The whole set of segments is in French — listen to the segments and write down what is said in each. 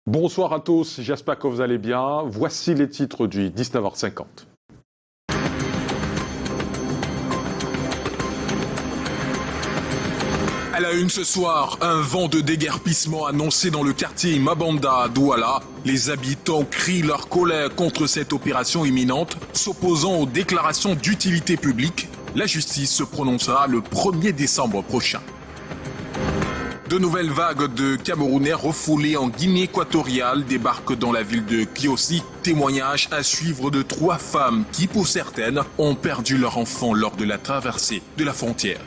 Bonsoir à tous, j'espère que vous allez bien. Voici les titres du 19h50. À la une ce soir, un vent de déguerpissement annoncé dans le quartier Mabanda à Douala. Les habitants crient leur colère contre cette opération imminente, s'opposant aux déclarations d'utilité publique. La justice se prononcera le 1er décembre prochain. De nouvelles vagues de Camerounais refoulés en Guinée équatoriale débarquent dans la ville de Kiossi. Témoignage à suivre de 3 femmes qui, pour certaines, ont perdu leur enfant lors de la traversée de la frontière.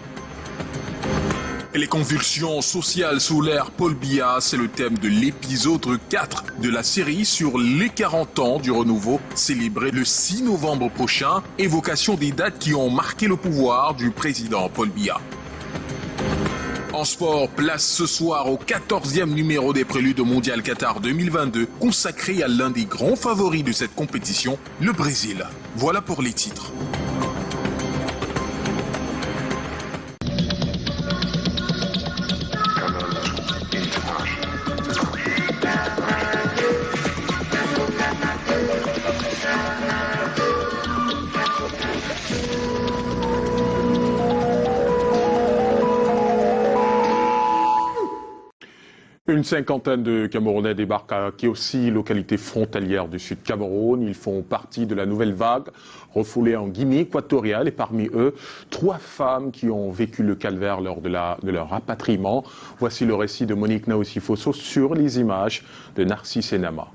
Et les convulsions sociales sous l'ère Paul Biya, c'est le thème de l'épisode 4 de la série sur les 40 ans du renouveau, célébré le 6 novembre prochain, évocation des dates qui ont marqué le pouvoir du président Paul Biya. En sport, place ce soir au 14e numéro des Préludes mondial Qatar 2022, consacré à l'un des grands favoris de cette compétition, le Brésil. Voilà pour les titres. Une cinquantaine de Camerounais débarquent à Kiossi, localité frontalière du sud Cameroun. Ils font partie de la nouvelle vague refoulée en Guinée équatoriale et parmi eux, 3 femmes qui ont vécu le calvaire lors de leur rapatriement. Voici le récit de Monique Naosi-Fosso sur les images de Narcisse Enama.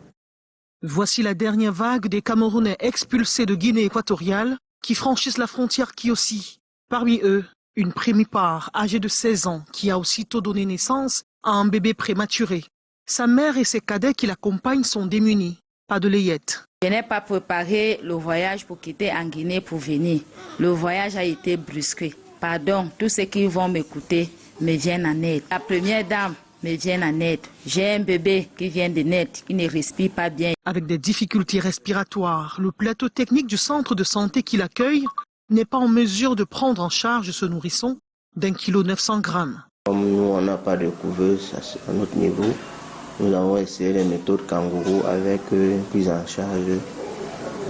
Voici la dernière vague des Camerounais expulsés de Guinée équatoriale qui franchissent la frontière Kiossi. Parmi eux, une primipare âgée de 16 ans qui a aussitôt donné naissance à un bébé prématuré. Sa mère et ses cadets qui l'accompagnent sont démunis. Pas de layette. Je n'ai pas préparé le voyage pour quitter en Guinée pour venir. Le voyage a été brusqué. Pardon, tous ceux qui vont m'écouter me viennent en aide. La première dame me vient en aide. J'ai un bébé qui vient de naître, qui ne respire pas bien. Avec des difficultés respiratoires, le plateau technique du centre de santé qui l'accueille n'est pas en mesure de prendre en charge ce nourrisson d'1,9 kg. Comme nous, on n'a pas de couveuse à notre niveau, nous avons essayé les méthodes kangourou avec une prise en charge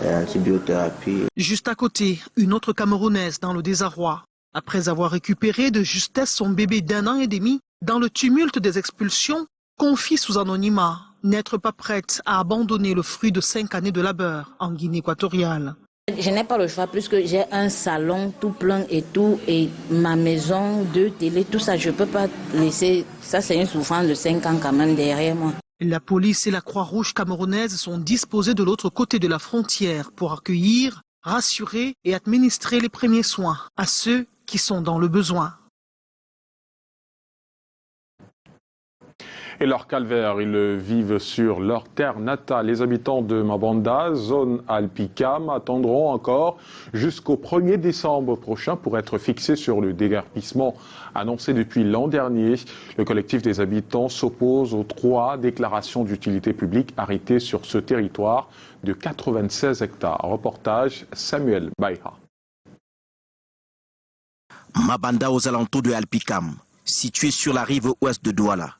et antibiothérapie. Juste à côté, une autre Camerounaise dans le désarroi. Après avoir récupéré de justesse son bébé d'1 an et demi, dans le tumulte des expulsions, confie sous anonymat n'être pas prête à abandonner le fruit de 5 années de labeur en Guinée équatoriale. Je n'ai pas le choix puisque j'ai un salon tout plein et tout, et ma maison, 2 télés, tout ça, je ne peux pas laisser. Ça, c'est une souffrance de 5 ans quand même derrière moi. La police et la Croix-Rouge camerounaise sont disposées de l'autre côté de la frontière pour accueillir, rassurer et administrer les premiers soins à ceux qui sont dans le besoin. Et leur calvaire, ils le vivent sur leur terre natale. Les habitants de Mabanda, zone Alpicam, attendront encore jusqu'au 1er décembre prochain pour être fixés sur le déguerpissement annoncé depuis l'an dernier. Le collectif des habitants s'oppose aux 3 déclarations d'utilité publique arrêtées sur ce territoire de 96 hectares. Reportage Samuel Baïha. Mabanda aux alentours de Alpicam, situé sur la rive ouest de Douala.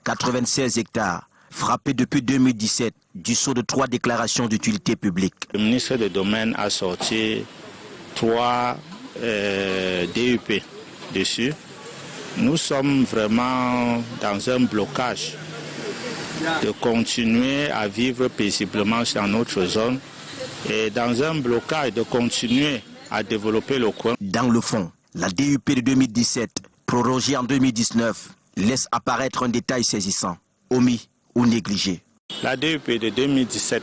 96 hectares, frappés depuis 2017 du sceau de 3 déclarations d'utilité publique. Le ministre des Domaines a sorti 3 DUP dessus. Nous sommes vraiment dans un blocage de continuer à vivre paisiblement dans notre zone et dans un blocage de continuer à développer le coin. Dans le fond, la DUP de 2017, prorogée en 2019, laisse apparaître un détail saisissant, omis ou négligé. La DUP de 2017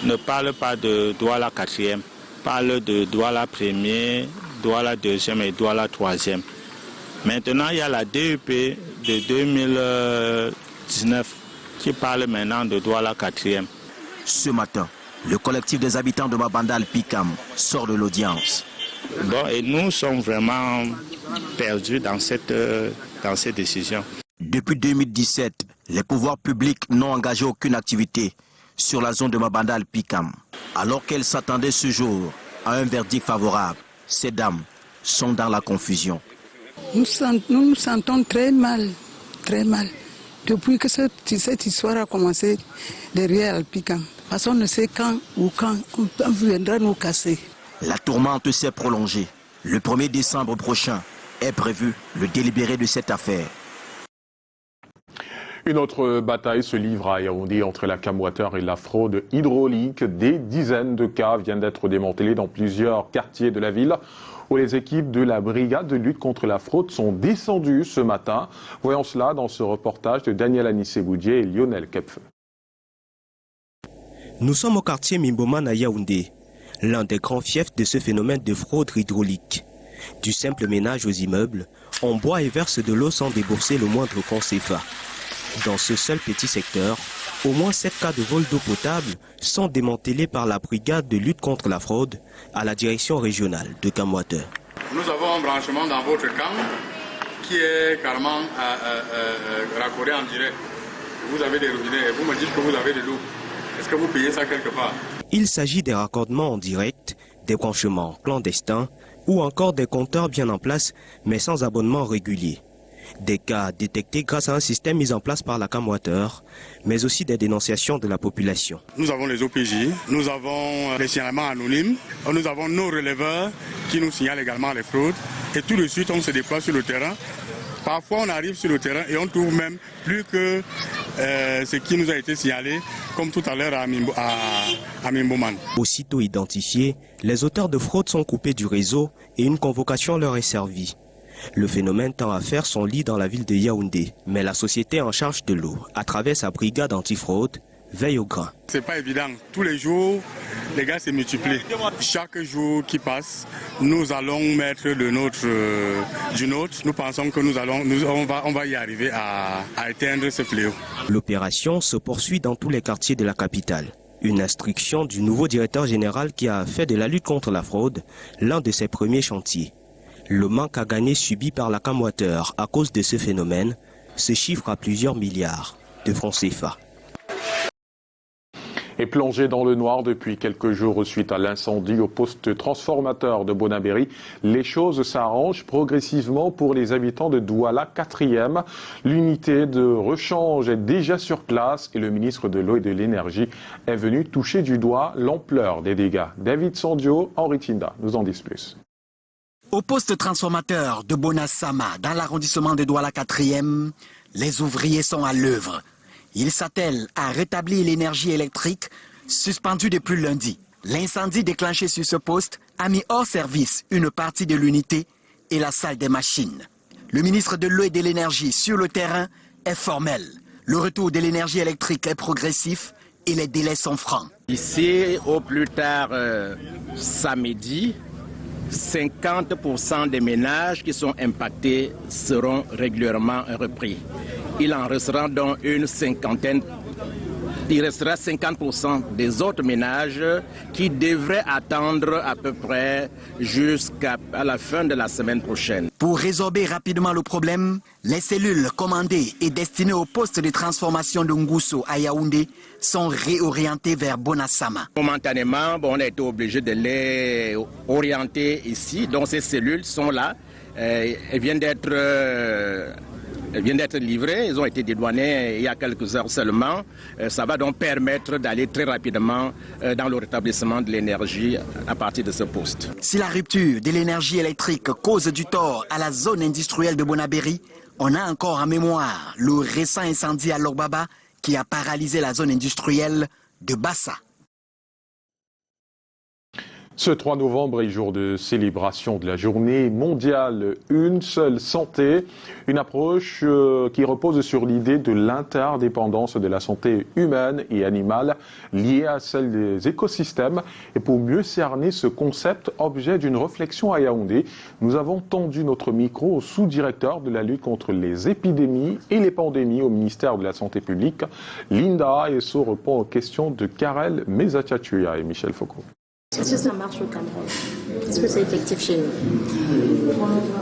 ne parle pas de Douala 4e, parle de Douala 1er, Douala 2e et Douala 3e. Maintenant, il y a la DUP de 2019 qui parle maintenant de Douala 4e. Ce matin, le collectif des habitants de Mabanda Alpicam sort de l'audience. Bon, et nous sommes vraiment perdus dans cette décision. Depuis 2017, les pouvoirs publics n'ont engagé aucune activité sur la zone de Mabanda Alpicam. Alors qu'elles s'attendaient ce jour à un verdict favorable, ces dames sont dans la confusion. Nous nous sentons très mal, très mal. Depuis que cette histoire a commencé derrière Alpicam, personne ne sait quand on viendra nous casser. La tourmente s'est prolongée. Le 1er décembre prochain est prévu le délibéré de cette affaire. Une autre bataille se livre à Yaoundé entre la Camwater et la fraude hydraulique. Des dizaines de cas viennent d'être démantelés dans plusieurs quartiers de la ville où les équipes de la brigade de lutte contre la fraude sont descendues ce matin. Voyons cela dans ce reportage de Daniel Anissé-Boudier et Lionel Kepfeu. Nous sommes au quartier Mimboman à Yaoundé, l'un des grands fiefs de ce phénomène de fraude hydraulique. Du simple ménage aux immeubles, on boit et verse de l'eau sans débourser le moindre franc CFA. Dans ce seul petit secteur, au moins 7 cas de vol d'eau potable sont démantelés par la brigade de lutte contre la fraude à la direction régionale de Camwater. Nous avons un branchement dans votre camp qui est carrément raccordé en direct. Vous avez des robinets et vous me dites que vous avez de l'eau. Est-ce que vous payez ça quelque part? Il s'agit des raccordements en direct, des branchements clandestins ou encore des compteurs bien en place mais sans abonnement régulier. Des cas détectés grâce à un système mis en place par la Camwater, mais aussi des dénonciations de la population. Nous avons les OPJ, nous avons les signalements anonymes, nous avons nos releveurs qui nous signalent également les fraudes et tout de suite on se déploie sur le terrain. Parfois on arrive sur le terrain et on trouve même plus que ce qui nous a été signalé, comme tout à l'heure à Mimboman. Aussitôt identifiés, les auteurs de fraude sont coupés du réseau et une convocation leur est servie. Le phénomène tend à faire son lit dans la ville de Yaoundé, mais la société en charge de l'eau, à travers sa brigade antifraude, veille au grain. C'est pas évident. Tous les jours, les gars se multiplient. Chaque jour qui passe, nous allons mettre du nôtre. Nous pensons que on va y arriver à éteindre ce fléau. L'opération se poursuit dans tous les quartiers de la capitale. Une instruction du nouveau directeur général qui a fait de la lutte contre la fraude l'un de ses premiers chantiers. Le manque à gagner subi par la Camwater à cause de ce phénomène se chiffre à plusieurs milliards de francs CFA. Et plongé dans le noir depuis quelques jours suite à l'incendie au poste transformateur de Bonabéry, les choses s'arrangent progressivement pour les habitants de Douala 4e. L'unité de rechange est déjà sur place et le ministre de l'Eau et de l'Énergie est venu toucher du doigt l'ampleur des dégâts. David Sandio, Henri Tinda nous en disent plus. Au poste transformateur de Bonasama, dans l'arrondissement de Douala 4e, les ouvriers sont à l'œuvre. Ils s'attellent à rétablir l'énergie électrique suspendue depuis lundi. L'incendie déclenché sur ce poste a mis hors service une partie de l'unité et la salle des machines. Le ministre de l'Eau et de l'Énergie sur le terrain est formel. Le retour de l'énergie électrique est progressif et les délais sont francs. Ici, au plus tard samedi, 50% des ménages qui sont impactés seront régulièrement repris. Il en restera donc une cinquantaine. Il restera 50% des autres ménages qui devraient attendre à peu près jusqu'à la fin de la semaine prochaine. Pour résorber rapidement le problème, les cellules commandées et destinées au poste de transformation de Ngousso à Yaoundé sont réorientées vers Bonasama. Momentanément, on a été obligé de les orienter ici. Donc ces cellules sont là. Elles viennent d'être livrées, elles ont été dédouanées il y a quelques heures seulement. Ça va donc permettre d'aller très rapidement dans le rétablissement de l'énergie à partir de ce poste. Si la rupture de l'énergie électrique cause du tort à la zone industrielle de Bonabéry, on a encore en mémoire le récent incendie à Logbaba qui a paralysé la zone industrielle de Bassa. Ce 3 novembre est jour de célébration de la journée mondiale Une seule santé, une approche qui repose sur l'idée de l'interdépendance de la santé humaine et animale liée à celle des écosystèmes. Et pour mieux cerner ce concept, objet d'une réflexion à Yaoundé, nous avons tendu notre micro au sous-directeur de la lutte contre les épidémies et les pandémies au ministère de la Santé publique, Linda Esso répond aux questions de Karel Mezachatuya et Michel Foucault. Est-ce que ça marche au Cameroun? Est-ce que c'est effectif chez nous?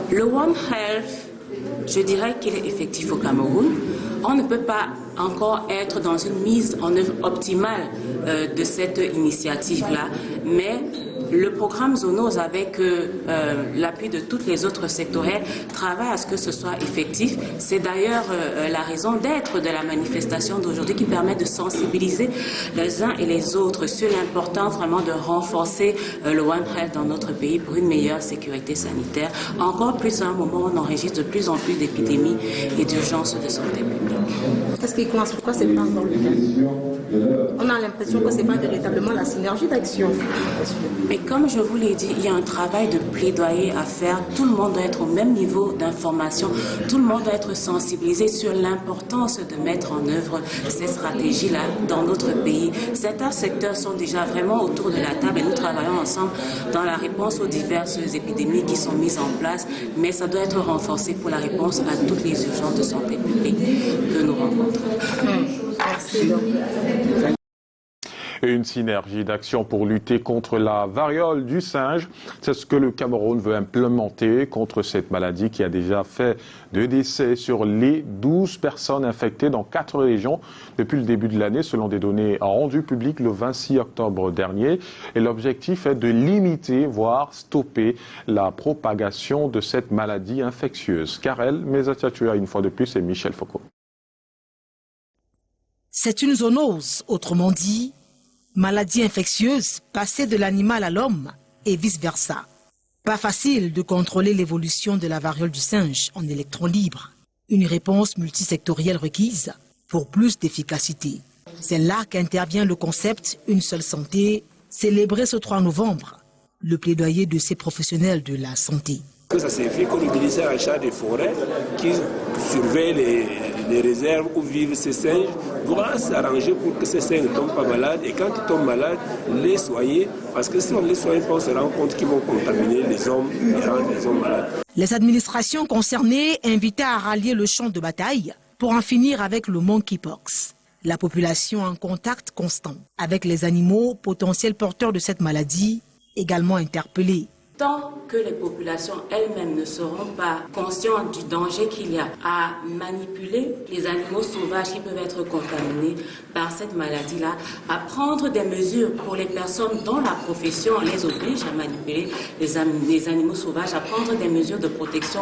Le One Health, je dirais qu'il est effectif au Cameroun. On ne peut pas encore être dans une mise en œuvre optimale de cette initiative-là, mais Le programme Zoonose, avec l'appui de toutes les autres sectorielles, travaille à ce que ce soit effectif. C'est d'ailleurs la raison d'être de la manifestation d'aujourd'hui qui permet de sensibiliser les uns et les autres sur l'importance vraiment de renforcer le One Health dans notre pays pour une meilleure sécurité sanitaire. Encore plus à un moment où on enregistre de plus en plus d'épidémies et d'urgences de santé publique. Qu'est-ce qui commence? Pourquoi c'est pas encore le cas? On a l'impression que c'est pas véritablement la synergie d'action. Mais comme je vous l'ai dit, il y a un travail de plaidoyer à faire. Tout le monde doit être au même niveau d'information. Tout le monde doit être sensibilisé sur l'importance de mettre en œuvre ces stratégies-là dans notre pays. Certains secteurs sont déjà vraiment autour de la table et nous travaillons ensemble dans la réponse aux diverses épidémies qui sont mises en place. Mais ça doit être renforcé pour la réponse à toutes les urgences de santé publique que nous rencontrons. Merci. Et une synergie d'action pour lutter contre la variole du singe. C'est ce que le Cameroun veut implémenter contre cette maladie qui a déjà fait 2 décès sur les 12 personnes infectées dans 4 régions depuis le début de l'année, selon des données rendues publiques le 26 octobre dernier. Et l'objectif est de limiter, voire stopper la propagation de cette maladie infectieuse. Karel Mezachatua, une fois de plus, et Michel Foucault. C'est une zoonose, autrement dit, maladie infectieuse passée de l'animal à l'homme et vice-versa. Pas facile de contrôler l'évolution de la variole du singe en électrons libres. Une réponse multisectorielle requise pour plus d'efficacité. C'est là qu'intervient le concept Une seule santé, célébré ce 3 novembre, le plaidoyer de ces professionnels de la santé. Ça signifie qu'on utilise un chat de forêt qui surveille les réserves où vivent ces singes, doit s'arranger pour que ces singes ne tombent pas malades et quand ils tombent malades, les soigner, parce que si on ne les soigne pas, on se rend compte qu'ils vont contaminer les hommes et rendre les hommes malades. Les administrations concernées invitaient à rallier le champ de bataille pour en finir avec le monkeypox. La population en contact constant avec les animaux potentiels porteurs de cette maladie, également interpellés. Tant que les populations elles-mêmes ne seront pas conscientes du danger qu'il y a à manipuler les animaux sauvages qui peuvent être contaminés par cette maladie-là, à prendre des mesures pour les personnes dont la profession les oblige à manipuler les animaux sauvages, à prendre des mesures de protection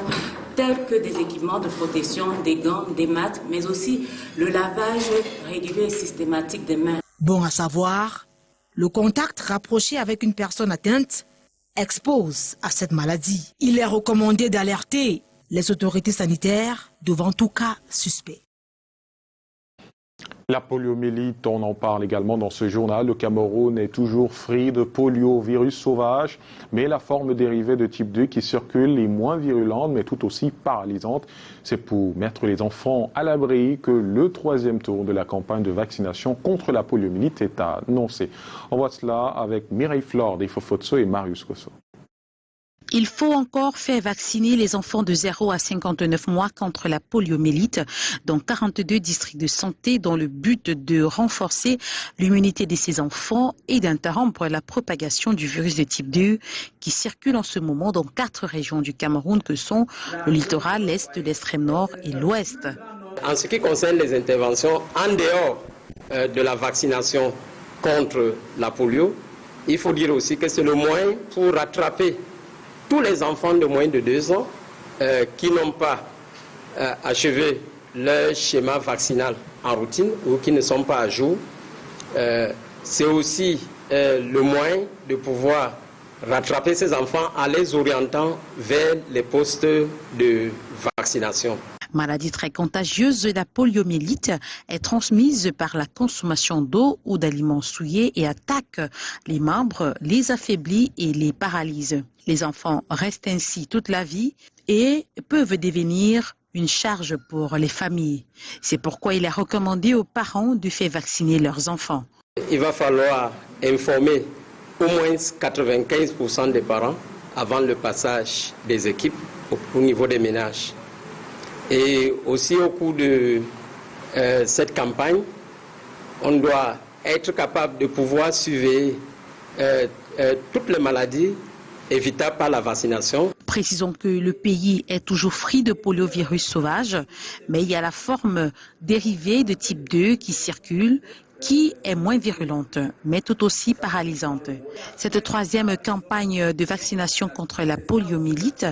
telles que des équipements de protection, des gants, des mattes, mais aussi le lavage régulier et systématique des mains. Bon à savoir, le contact rapproché avec une personne atteinte expose à cette maladie. Il est recommandé d'alerter les autorités sanitaires devant tout cas suspect. La poliomyélite, on en parle également dans ce journal. Le Cameroun est toujours free de poliovirus sauvage, mais la forme dérivée de type 2 qui circule est moins virulente, mais tout aussi paralysante. C'est pour mettre les enfants à l'abri que le 3e tour de la campagne de vaccination contre la poliomyélite est annoncé. On voit cela avec Mireille Flore d'Ifofotso et Marius Kosso. Il faut encore faire vacciner les enfants de 0 à 59 mois contre la poliomyélite dans 42 districts de santé dans le but de renforcer l'immunité de ces enfants et d'interrompre la propagation du virus de type 2 qui circule en ce moment dans 4 régions du Cameroun que sont le littoral, l'Est, l'extrême nord et l'Ouest. En ce qui concerne les interventions en dehors de la vaccination contre la polio, il faut dire aussi que c'est le moyen pour rattraper tous les enfants de moins de 2 ans qui n'ont pas achevé leur schéma vaccinal en routine ou qui ne sont pas à jour. C'est aussi le moyen de pouvoir rattraper ces enfants en les orientant vers les postes de vaccination. Maladie très contagieuse, la poliomyélite est transmise par la consommation d'eau ou d'aliments souillés et attaque les membres, les affaiblit et les paralyse. Les enfants restent ainsi toute la vie et peuvent devenir une charge pour les familles. C'est pourquoi il est recommandé aux parents de faire vacciner leurs enfants. Il va falloir informer au moins 95% des parents avant le passage des équipes au niveau des ménages. Et aussi au cours de cette campagne, on doit être capable de pouvoir surveiller toutes les maladies évitables par la vaccination. Précisons que le pays est toujours free de poliovirus sauvage, mais il y a la forme dérivée de type 2 qui circule, qui est moins virulente, mais tout aussi paralysante. Cette troisième campagne de vaccination contre la poliomyélite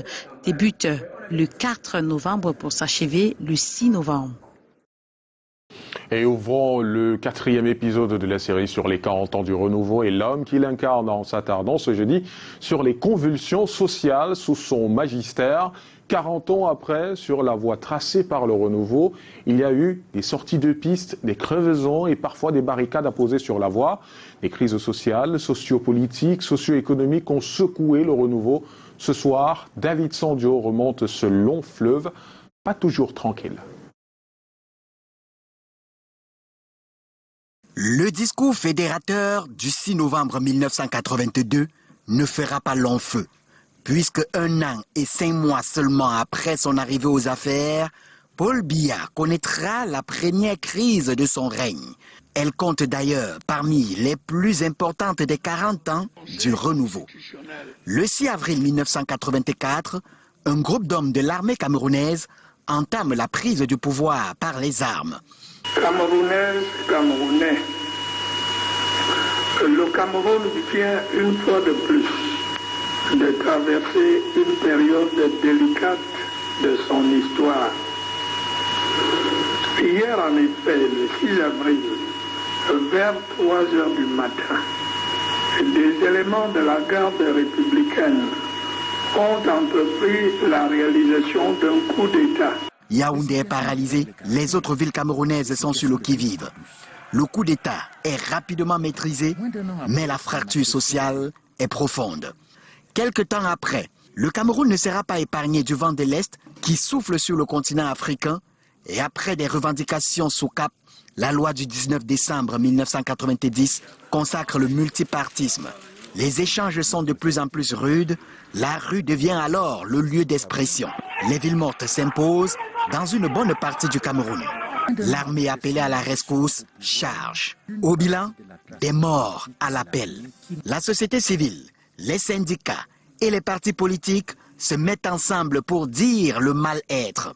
débute le 4 novembre pour s'achever le 6 novembre. Et ouvrons le 4e épisode de la série sur les 40 ans du renouveau et l'homme qui l'incarne en s'attardant ce jeudi sur les convulsions sociales sous son magistère. 40 ans après, sur la voie tracée par le renouveau, il y a eu des sorties de piste, des crevaisons et parfois des barricades apposées sur la voie. Des crises sociales, sociopolitiques, socio-économiques ont secoué le renouveau. Ce soir, David Sandio remonte ce long fleuve, pas toujours tranquille. Le discours fédérateur du 6 novembre 1982 ne fera pas long feu, puisque 1 an et 5 mois seulement après son arrivée aux affaires, Paul Biya connaîtra la première crise de son règne. Elle compte d'ailleurs parmi les plus importantes des 40 ans du renouveau. Le 6 avril 1984, un groupe d'hommes de l'armée camerounaise entame la prise du pouvoir par les armes. Camerounaises, Camerounais, le Cameroun vient une fois de plus de traverser une période délicate de son histoire. Hier, en effet, le 6 avril, vers 3 heures du matin, des éléments de la garde républicaine ont entrepris la réalisation d'un coup d'État. Yaoundé est paralysé, les autres villes camerounaises sont sur le qui-vive. Le coup d'État est rapidement maîtrisé, mais la fracture sociale est profonde. Quelque temps après, le Cameroun ne sera pas épargné du vent de l'Est qui souffle sur le continent africain et après des revendications sous cap, la loi du 19 décembre 1990 consacre le multipartisme. Les échanges sont de plus en plus rudes, la rue devient alors le lieu d'expression. Les villes mortes s'imposent dans une bonne partie du Cameroun. L'armée appelée à la rescousse charge. Au bilan, des morts à l'appel. La société civile, les syndicats et les partis politiques se mettent ensemble pour dire le mal-être.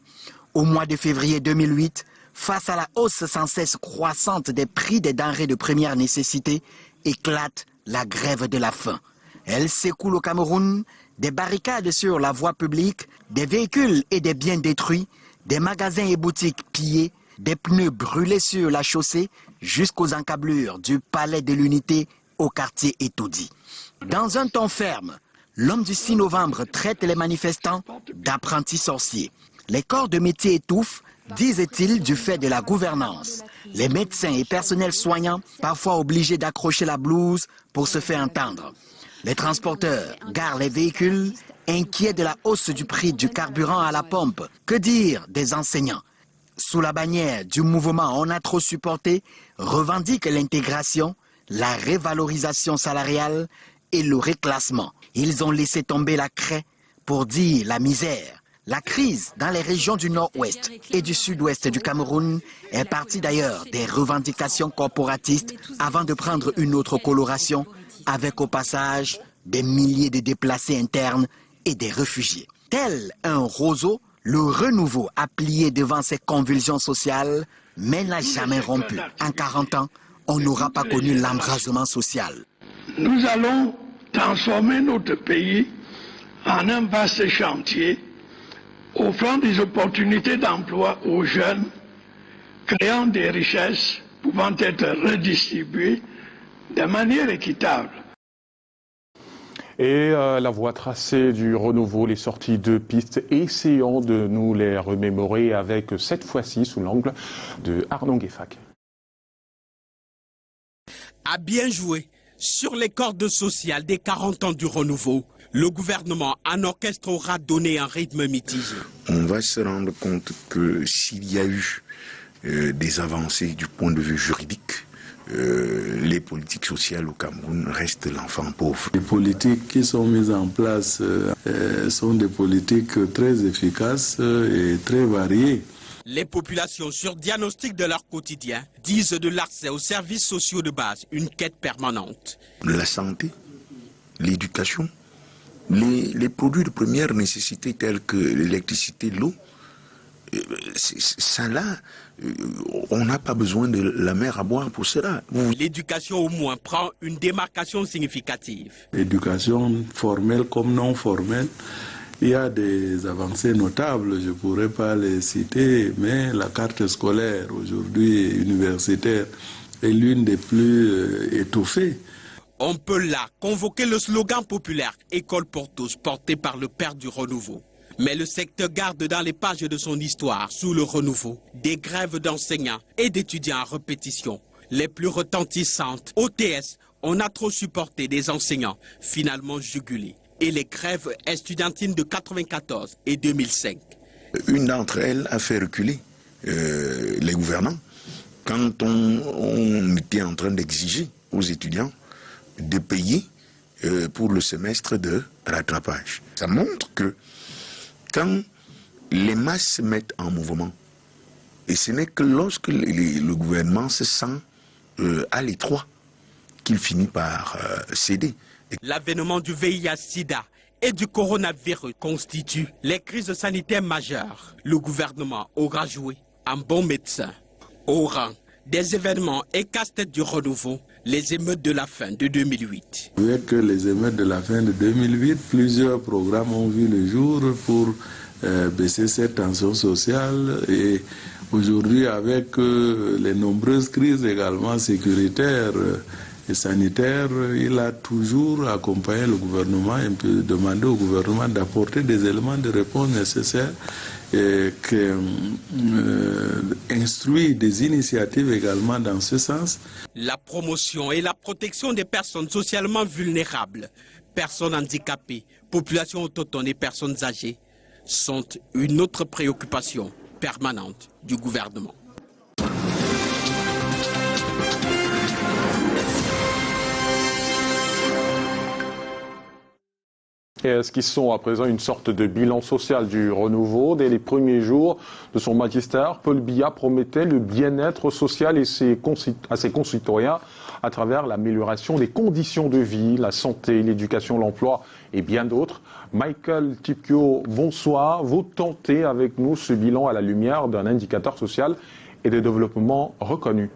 Au mois de février 2008, face à la hausse sans cesse croissante des prix des denrées de première nécessité, éclate la grève de la faim. Elle s'écoule au Cameroun, des barricades sur la voie publique, des véhicules et des biens détruits, des magasins et boutiques pillés, des pneus brûlés sur la chaussée jusqu'aux encablures du palais de l'unité au quartier étourdi. Dans un ton ferme, l'homme du 6 novembre traite les manifestants d'apprentis sorciers. Les corps de métier étouffent, disait-il, du fait de la gouvernance. Les médecins et personnels soignants, parfois obligés d'accrocher la blouse pour se faire entendre. Les transporteurs garent les véhicules, inquiets de la hausse du prix du carburant à la pompe. Que dire des enseignants? Sous la bannière du mouvement On a trop supporté, revendiquent l'intégration, la révalorisation salariale et le reclassement. Ils ont laissé tomber la craie pour dire la misère. La crise dans les régions du nord-ouest et du sud-ouest du Cameroun est partie d'ailleurs des revendications corporatistes avant de prendre une autre coloration avec au passage des milliers de déplacés internes et des réfugiés. Tel un roseau, le renouveau a plié devant ces convulsions sociales, mais n'a jamais rompu. En 40 ans, on n'aura pas connu l'embrasement social. Nous allons transformer notre pays en un vaste chantier, offrant des opportunités d'emploi aux jeunes, créant des richesses pouvant être redistribuées de manière équitable. Et la voie tracée du renouveau, les sorties de pistes, essayons de nous les remémorer avec cette fois-ci sous l'angle de Arnaud Gueffac. A bien joué sur les cordes sociales des 40 ans du renouveau. Le gouvernement en orchestre aura donné un rythme mitigé. On va se rendre compte que s'il y a eu des avancées du point de vue juridique, les politiques sociales au Cameroun restent l'enfant pauvre. Les politiques qui sont mises en place sont des politiques très efficaces et très variées. Les populations, sur diagnostic de leur quotidien, disent de l'accès aux services sociaux de base une quête permanente. La santé, l'éducation, les produits de première nécessité tels que l'électricité, l'eau, Ça là, on n'a pas besoin de la mer à boire pour cela. L'éducation au moins prend une démarcation significative. Éducation formelle comme non formelle, il y a des avancées notables, je ne pourrais pas les citer, mais la carte scolaire aujourd'hui universitaire est l'une des plus étoffées. On peut là convoquer le slogan populaire « École pour tous » porté par le père du renouveau. Mais le secteur garde dans les pages de son histoire, sous le renouveau, des grèves d'enseignants et d'étudiants à répétition. Les plus retentissantes, OTS, on a trop supporté des enseignants, finalement jugulés. Et les grèves estudiantines de 1994 et 2005. Une d'entre elles a fait reculer les gouvernants quand on était en train d'exiger aux étudiants de payer pour le semestre de rattrapage. Ça montre que quand les masses se mettent en mouvement, et ce n'est que lorsque le gouvernement se sent à l'étroit qu'il finit par céder. L'avènement du VIH-Sida et du coronavirus constituent les crises sanitaires majeures. Le gouvernement aura joué un bon médecin. Au rang des événements et casse-tête du renouveau, les émeutes de la fin de 2008. Avec les émeutes de la fin de 2008, plusieurs programmes ont vu le jour pour baisser cette tension sociale. Et aujourd'hui, avec les nombreuses crises également sécuritaires et sanitaires, il a toujours accompagné le gouvernement et peut demander au gouvernement d'apporter des éléments de réponse nécessaires et instruire des initiatives également dans ce sens. La promotion et la protection des personnes socialement vulnérables, personnes handicapées, populations autochtones et personnes âgées sont une autre préoccupation permanente du gouvernement. Et est-ce qu'ils sont à présent une sorte de bilan social du renouveau? Dès les premiers jours de son magistère, Paul Biya promettait le bien-être social à ses concitoyens à travers l'amélioration des conditions de vie, la santé, l'éducation, l'emploi et bien d'autres. Michael Tipkio, bonsoir. Vous tentez avec nous ce bilan à la lumière d'un indicateur social et de développement reconnu.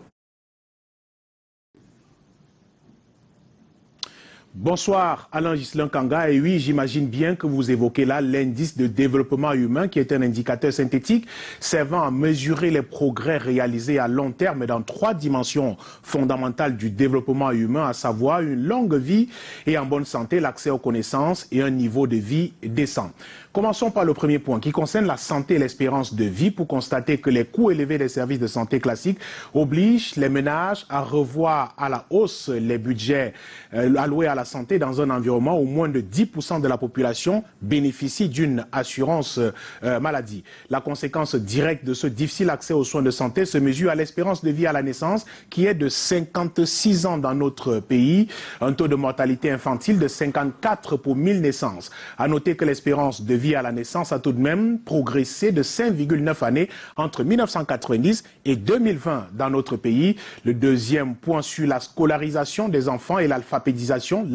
Bonsoir Alain Ghislain Kanga, et oui, j'imagine bien que vous évoquez là l'indice de développement humain qui est un indicateur synthétique servant à mesurer les progrès réalisés à long terme dans 3 dimensions fondamentales du développement humain, à savoir une longue vie et en bonne santé, l'accès aux connaissances et un niveau de vie décent. Commençons par le premier point qui concerne la santé et l'espérance de vie, pour constater que les coûts élevés des services de santé classiques obligent les ménages à revoir à la hausse les budgets alloués à la santé dans un environnement où moins de 10% de la population bénéficie d'une assurance maladie. La conséquence directe de ce difficile accès aux soins de santé se mesure à l'espérance de vie à la naissance qui est de 56 ans dans notre pays, un taux de mortalité infantile de 54 pour 1000 naissances. À noter que l'espérance de vie à la naissance a tout de même progressé de 5,9 années entre 1990 et 2020 dans notre pays. Le deuxième point sur la scolarisation des enfants et l'alphabétisation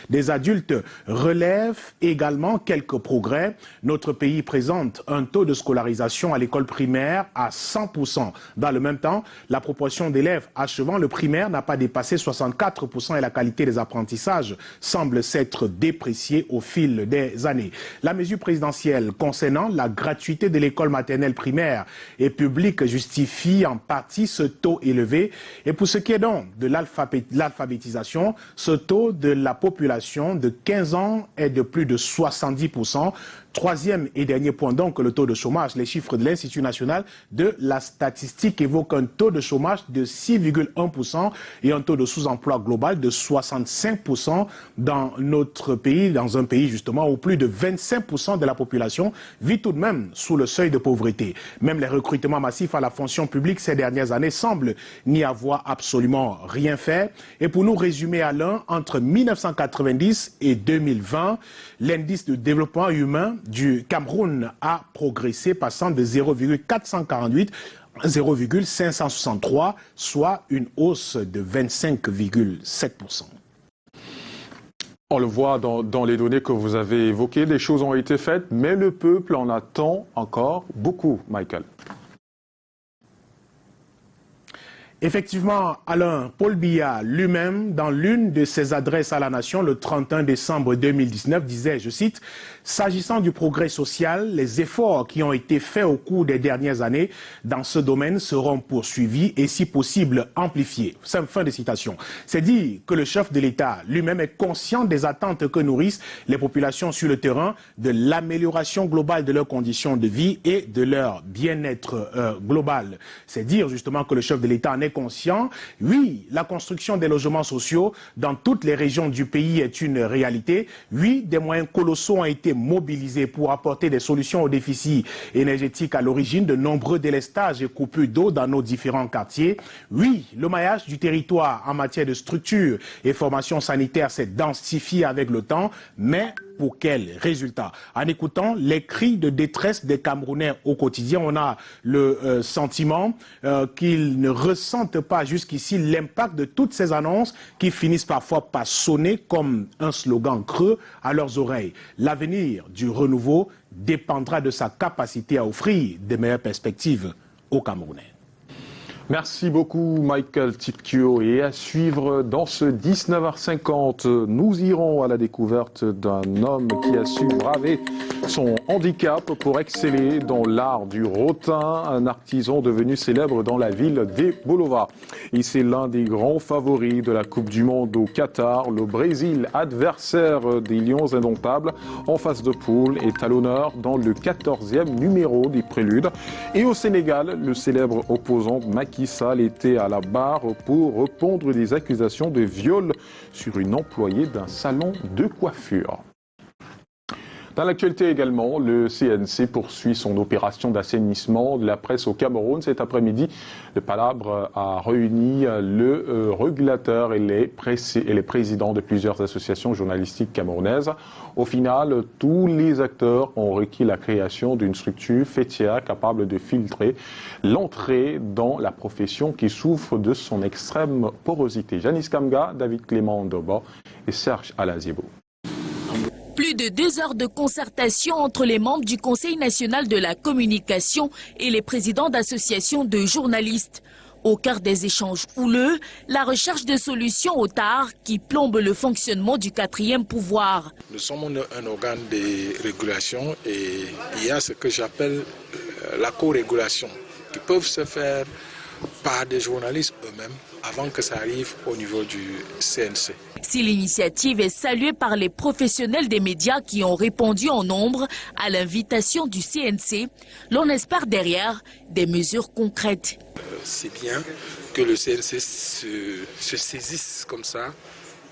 des adultes relève également quelques progrès. Notre pays présente un taux de scolarisation à l'école primaire à 100%. Dans le même temps, la proportion d'élèves achevant le primaire n'a pas dépassé 64% et la qualité des apprentissages semble s'être dépréciée au fil des années. La mesure présidentielle concernant la gratuité de l'école maternelle primaire et publique justifie en partie ce taux élevé. Et pour ce qui est donc de l'alphabétisation, ce taux de la population de 15 ans est de plus de 70%. Troisième et dernier point donc, le taux de chômage. Les chiffres de l'Institut national de la statistique évoquent un taux de chômage de 6,1% et un taux de sous-emploi global de 65% dans notre pays, dans un pays justement où plus de 25% de la population vit tout de même sous le seuil de pauvreté. Même les recrutements massifs à la fonction publique ces dernières années semblent n'y avoir absolument rien fait. Et pour nous résumer, Alain, entre 1990 et 2020, l'indice de développement humain du Cameroun a progressé, passant de 0,448 à 0,563, soit une hausse de 25,7%. On le voit dans les données que vous avez évoquées, des choses ont été faites, mais le peuple en attend encore beaucoup, Michael. Effectivement, Alain, Paul Biya lui-même, dans l'une de ses adresses à la nation le 31 décembre 2019, disait, je cite, « S'agissant du progrès social, les efforts qui ont été faits au cours des dernières années dans ce domaine seront poursuivis et si possible amplifiés. » Fin de citation. C'est dire que le chef de l'État lui-même est conscient des attentes que nourrissent les populations sur le terrain, de l'amélioration globale de leurs conditions de vie et de leur bien-être global. C'est dire justement que le chef de l'État en est conscient. Oui, la construction des logements sociaux dans toutes les régions du pays est une réalité. Oui, des moyens colossaux ont été mobilisés pour apporter des solutions aux déficits énergétiques à l'origine de nombreux délestages et coupures d'eau dans nos différents quartiers. Oui, le maillage du territoire en matière de structure et formation sanitaire s'est densifié avec le temps, mais pour quel résultat? En écoutant les cris de détresse des Camerounais au quotidien, on a le sentiment qu'ils ne ressentent pas jusqu'ici l'impact de toutes ces annonces qui finissent parfois par sonner comme un slogan creux à leurs oreilles. L'avenir du renouveau dépendra de sa capacité à offrir des meilleures perspectives aux Camerounais. Merci beaucoup Michael Tipkio, et à suivre dans ce 19h50, nous irons à la découverte d'un homme qui a su braver son handicap pour exceller dans l'art du rotin, un artisan devenu célèbre dans la ville d'Ebolova. Et c'est l'un des grands favoris de la Coupe du Monde au Qatar. Le Brésil, adversaire des Lions indomptables en phase de poule, est à l'honneur dans le 14e numéro des Préludes. Et au Sénégal, le célèbre opposant Macky Sall était à la barre pour répondre des accusations de viol sur une employée d'un salon de coiffure. Dans l'actualité également, le CNC poursuit son opération d'assainissement de la presse au Cameroun. Cet après-midi, le Palabre a réuni le régulateur et les présidents de plusieurs associations journalistiques camerounaises. Au final, tous les acteurs ont requis la création d'une structure faîtière capable de filtrer l'entrée dans la profession qui souffre de son extrême porosité. Janice Kamga, David Clément Ndoba et Serge Alaziebo. Plus de 2 heures de concertation entre les membres du Conseil national de la communication et les présidents d'associations de journalistes. Au cœur des échanges houleux, la recherche de solutions au tard qui plombe le fonctionnement du 4e pouvoir. Nous sommes un organe de régulation et il y a ce que j'appelle la co-régulation qui peuvent se faire par des journalistes eux-mêmes avant que ça arrive au niveau du CNC. Si l'initiative est saluée par les professionnels des médias qui ont répondu en nombre à l'invitation du CNC, l'on espère derrière des mesures concrètes. C'est bien que le CNC se saisisse comme ça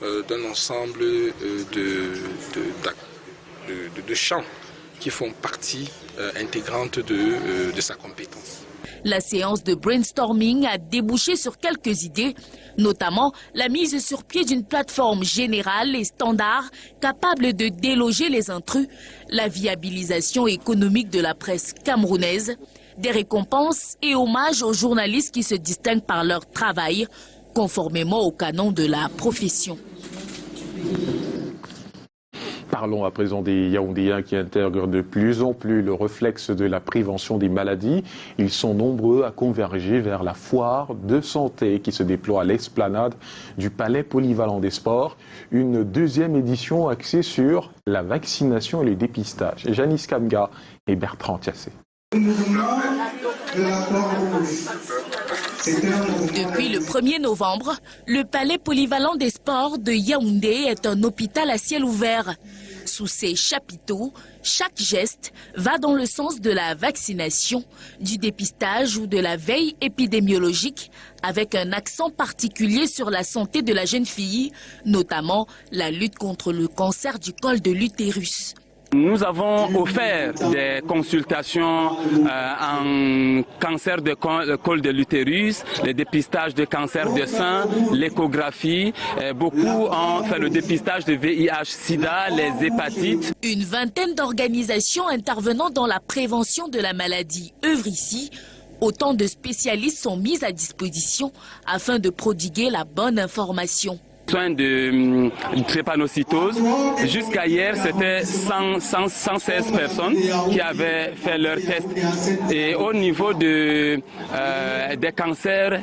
d'un ensemble de champs qui font partie intégrante de sa compétence. La séance de brainstorming a débouché sur quelques idées, notamment la mise sur pied d'une plateforme générale et standard capable de déloger les intrus, la viabilisation économique de la presse camerounaise, des récompenses et hommages aux journalistes qui se distinguent par leur travail, conformément au canon de la profession. Parlons à présent des Yaoundéens qui intègrent de plus en plus le réflexe de la prévention des maladies. Ils sont nombreux à converger vers la foire de santé qui se déploie à l'esplanade du Palais Polyvalent des Sports. Une 2e édition axée sur la vaccination et le dépistage. Janice Kamga et Bertrand Tiassé. Depuis le 1er novembre, le Palais Polyvalent des Sports de Yaoundé est un hôpital à ciel ouvert. Sous ses chapiteaux, chaque geste va dans le sens de la vaccination, du dépistage ou de la veille épidémiologique, avec un accent particulier sur la santé de la jeune fille, notamment la lutte contre le cancer du col de l'utérus. Nous avons offert des consultations en cancer de col de l'utérus, le dépistage de cancer de sein, l'échographie. Beaucoup ont fait le dépistage de VIH-Sida, les hépatites. Une vingtaine d'organisations intervenant dans la prévention de la maladie œuvrent ici. Autant de spécialistes sont mis à disposition afin de prodiguer la bonne information. Soins de drépanocytose. Jusqu'à hier, c'était 116 personnes qui avaient fait leur test. Et au niveau des cancers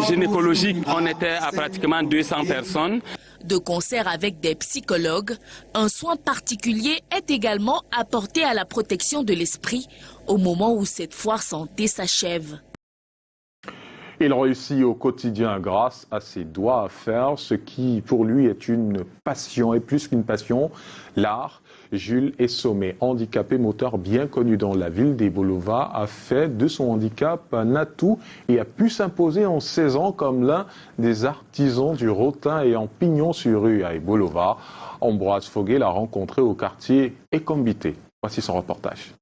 gynécologiques, on était à pratiquement 200 personnes. De concert avec des psychologues, un soin particulier est également apporté à la protection de l'esprit au moment où cette foire santé s'achève. Il réussit au quotidien grâce à ses doigts à faire, ce qui pour lui est une passion et plus qu'une passion, l'art. Jules Essomé, handicapé moteur bien connu dans la ville d'Ebolova, a fait de son handicap un atout et a pu s'imposer en 16 ans comme l'un des artisans du rotin et en pignon sur rue à Ebolova. Ambroise Foguet l'a rencontré au quartier Ekombité. Voici son reportage.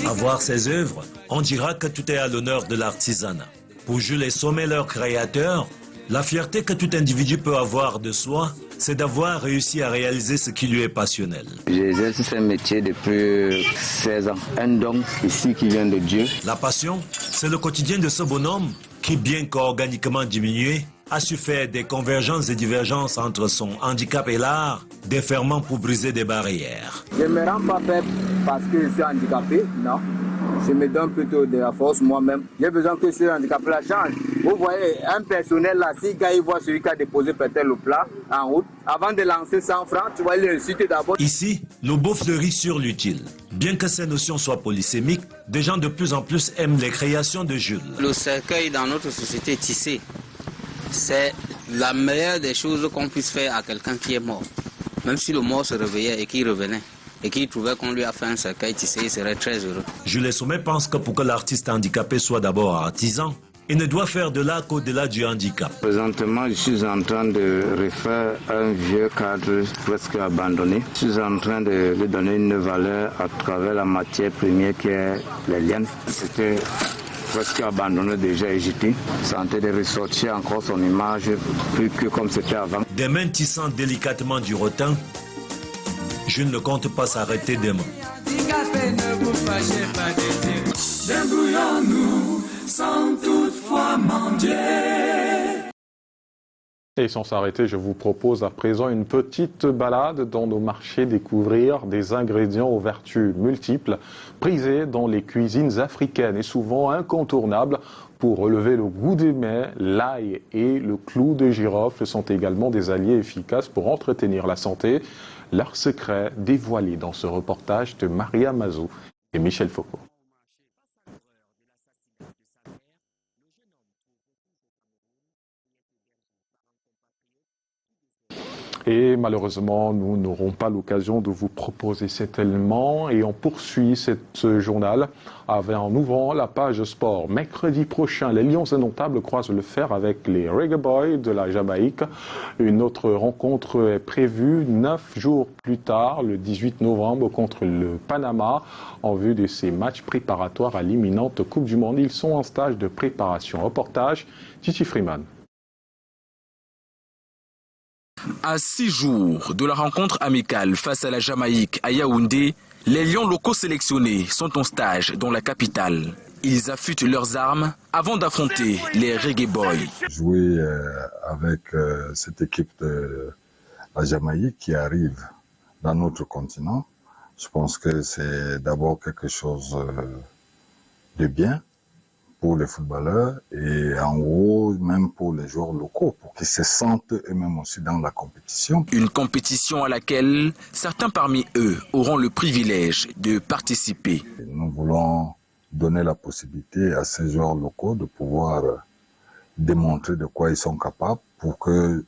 À voir ses œuvres, on dira que tout est à l'honneur de l'artisanat. Pour Jules Essomé, leur créateur, la fierté que tout individu peut avoir de soi, c'est d'avoir réussi à réaliser ce qui lui est passionnel. J'exerce ce métier depuis 16 ans. Un don ici qui vient de Dieu. La passion, c'est le quotidien de ce bonhomme qui, bien qu'organiquement diminué, a su faire des convergences et divergences entre son handicap et l'art, des ferments pour briser des barrières. Je ne me rends pas faible parce que je suis handicapé, non. Je me donne plutôt de la force moi-même. J'ai besoin que ce handicapé-là change. Vous voyez, un personnel là, si il voit celui qui a déposé peut-être le plat en route, avant de lancer 100 francs, tu vas le citer d'abord. Ici, le beau fleurit sur l'utile. Bien que ces notions soient polysémiques, des gens de plus en plus aiment les créations de Jules. Le cercueil dans notre société tissé, c'est la meilleure des choses qu'on puisse faire à quelqu'un qui est mort. Même si le mort se réveillait et qu'il revenait, et qu'il trouvait qu'on lui a fait un cercueil tissé, il serait très heureux. Jules Essomé pense que pour que l'artiste handicapé soit d'abord artisan, il ne doit faire de l'art qu'au-delà du handicap. Présentement, je suis en train de refaire un vieux cadre presque abandonné. Je suis en train de lui donner une valeur à travers la matière première qui est les lianes. C'était presque abandonné déjà et jeté. Santé de ressortir encore son image plus que comme c'était avant. Des mains tissant délicatement du rotin, Jules ne compte pas s'arrêter demain. Débrouillons-nous sans toutefois mendier. Et sans s'arrêter, je vous propose à présent une petite balade dans nos marchés, découvrir des ingrédients aux vertus multiples, prisés dans les cuisines africaines et souvent incontournables pour relever le goût des mets. L'ail et le clou de girofle sont également des alliés efficaces pour entretenir la santé. Leurs secrets dévoilés dans ce reportage de Maria Mazou et Michel Foucault. Et malheureusement, nous n'aurons pas l'occasion de vous proposer cet élément et on poursuit ce journal en ouvrant la page sport. Mercredi prochain, les Lions indomptables croisent le fer avec les Reggae Boys de la Jamaïque. Une autre rencontre est prévue 9 jours plus tard, le 18 novembre, contre le Panama, en vue de ces matchs préparatoires à l'imminente Coupe du Monde. Ils sont en stage de préparation. Reportage, Titi Freeman. À 6 jours de la rencontre amicale face à la Jamaïque à Yaoundé, les lions locaux sélectionnés sont en stage dans la capitale. Ils affûtent leurs armes avant d'affronter les Reggae Boys. Jouer avec cette équipe de la Jamaïque qui arrive dans notre continent, je pense que c'est d'abord quelque chose de bien pour les footballeurs et en gros même pour les joueurs locaux, pour qu'ils se sentent eux-mêmes aussi dans la compétition. Une compétition à laquelle certains parmi eux auront le privilège de participer. Nous voulons donner la possibilité à ces joueurs locaux de pouvoir démontrer de quoi ils sont capables pour que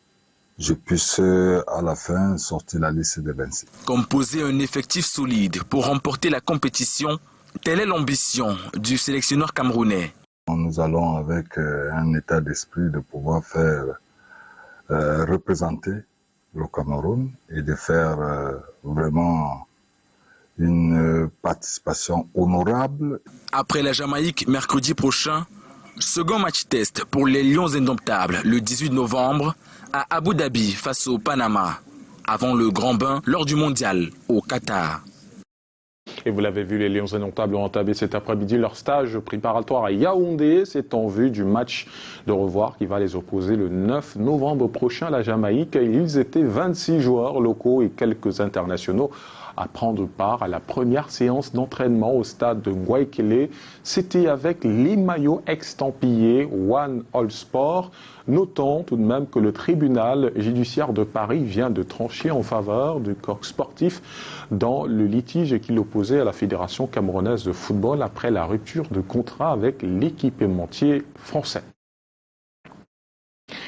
je puisse à la fin sortir la liste des 26. Composer un effectif solide pour remporter la compétition, telle est l'ambition du sélectionneur camerounais. Nous allons avec un état d'esprit de pouvoir faire représenter le Cameroun et de faire vraiment une participation honorable. Après la Jamaïque mercredi prochain, second match test pour les Lions indomptables le 18 novembre à Abu Dhabi face au Panama, avant le grand bain lors du mondial au Qatar. Et vous l'avez vu, les Lions indomptables ont entamé cet après-midi leur stage préparatoire à Yaoundé. C'est en vue du match de revoir qui va les opposer le 9 novembre prochain à la Jamaïque. Ils étaient 26 joueurs locaux et quelques internationaux à prendre part à la première séance d'entraînement au stade de Guaykele. C'était avec les maillots estampillés One All Sport. Notons tout de même que le tribunal judiciaire de Paris vient de trancher en faveur du corps sportif dans le litige qui l'opposait à la Fédération camerounaise de football après la rupture de contrat avec l'équipementier français.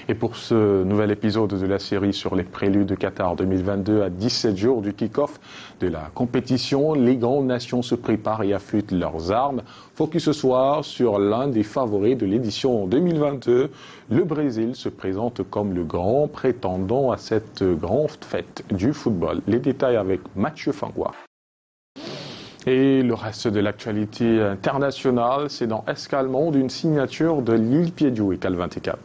Et pour ce nouvel épisode de la série sur les préludes de Qatar 2022, à 17 jours du kick-off de la compétition, les grandes nations se préparent et affûtent leurs armes. Focus ce soir sur l'un des favoris de l'édition 2022. Le Brésil se présente comme le grand prétendant à cette grande fête du football. Les détails avec Mathieu Fangua. Et le reste de l'actualité internationale, c'est dans Escalmonde, une signature de Lil Piediou et Calvin Tekam.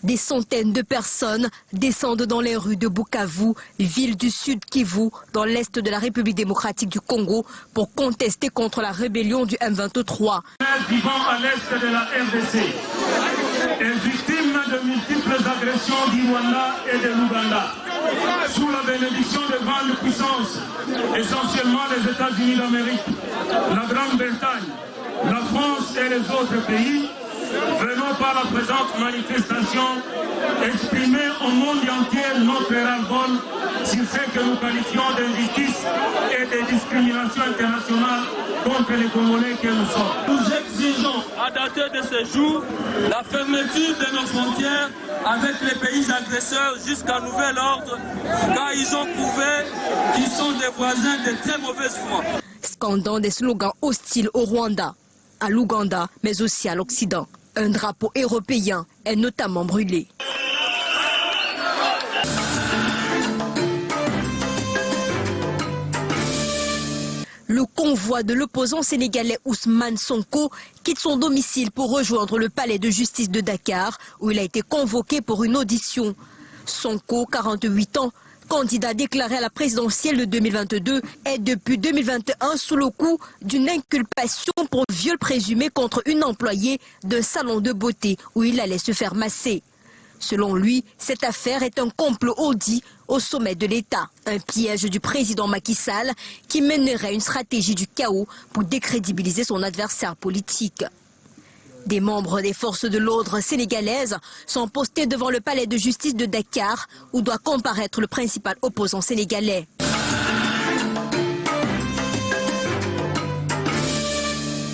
Des centaines de personnes descendent dans les rues de Bukavu, ville du sud Kivu, dans l'est de la République démocratique du Congo, pour contester contre la rébellion du M23. Vivant à l'est de la RDC est victime de multiples agressions du Rwanda et de l'Ouganda. Sous la bénédiction de grandes puissances, essentiellement les États-Unis d'Amérique, la Grande-Bretagne, la France et les autres pays, venons par la présente manifestation exprimer au monde entier notre ras-le-bol sur ce que nous qualifions d'injustice et de discrimination internationale contre les Congolais que nous sommes. Nous exigeons, à dater de ce jour, la fermeture de nos frontières avec les pays agresseurs jusqu'à nouvel ordre, car ils ont prouvé qu'ils sont des voisins de très mauvaise foi. Scandant des slogans hostiles au Rwanda, à l'Ouganda, mais aussi à l'Occident. Un drapeau européen est notamment brûlé. Le convoi de l'opposant sénégalais Ousmane Sonko quitte son domicile pour rejoindre le palais de justice de Dakar, où il a été convoqué pour une audition. Sonko, 48 ans, candidat déclaré à la présidentielle de 2022, est depuis 2021 sous le coup d'une inculpation pour viol présumé contre une employée d'un salon de beauté où il allait se faire masser. Selon lui, cette affaire est un complot audit au sommet de l'État, un piège du président Macky Sall qui mènerait une stratégie du chaos pour décrédibiliser son adversaire politique. Des membres des forces de l'ordre sénégalaises sont postés devant le palais de justice de Dakar où doit comparaître le principal opposant sénégalais.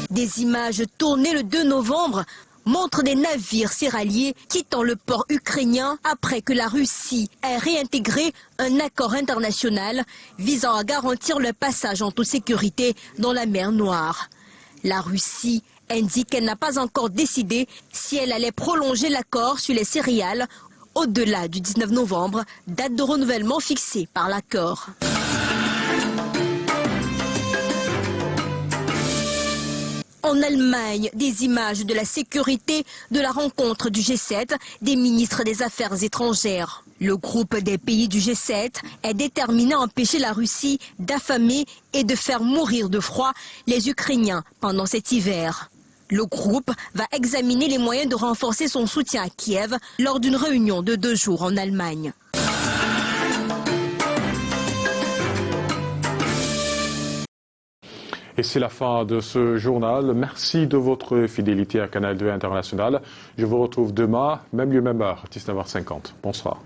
Des images tournées le 2 novembre montrent des navires céraliers quittant le port ukrainien après que la Russie ait réintégré un accord international visant à garantir le passage en toute sécurité dans la mer Noire. La Russie indique qu'elle n'a pas encore décidé si elle allait prolonger l'accord sur les céréales au-delà du 19 novembre, date de renouvellement fixée par l'accord. En Allemagne, des images de la sécurité de la rencontre du G7 des ministres des Affaires étrangères. Le groupe des pays du G7 est déterminé à empêcher la Russie d'affamer et de faire mourir de froid les Ukrainiens pendant cet hiver. Le groupe va examiner les moyens de renforcer son soutien à Kiev lors d'une réunion de 2 jours en Allemagne. Et c'est la fin de ce journal. Merci de votre fidélité à Canal 2 International. Je vous retrouve demain, même lieu, même heure, 19h50. Bonsoir.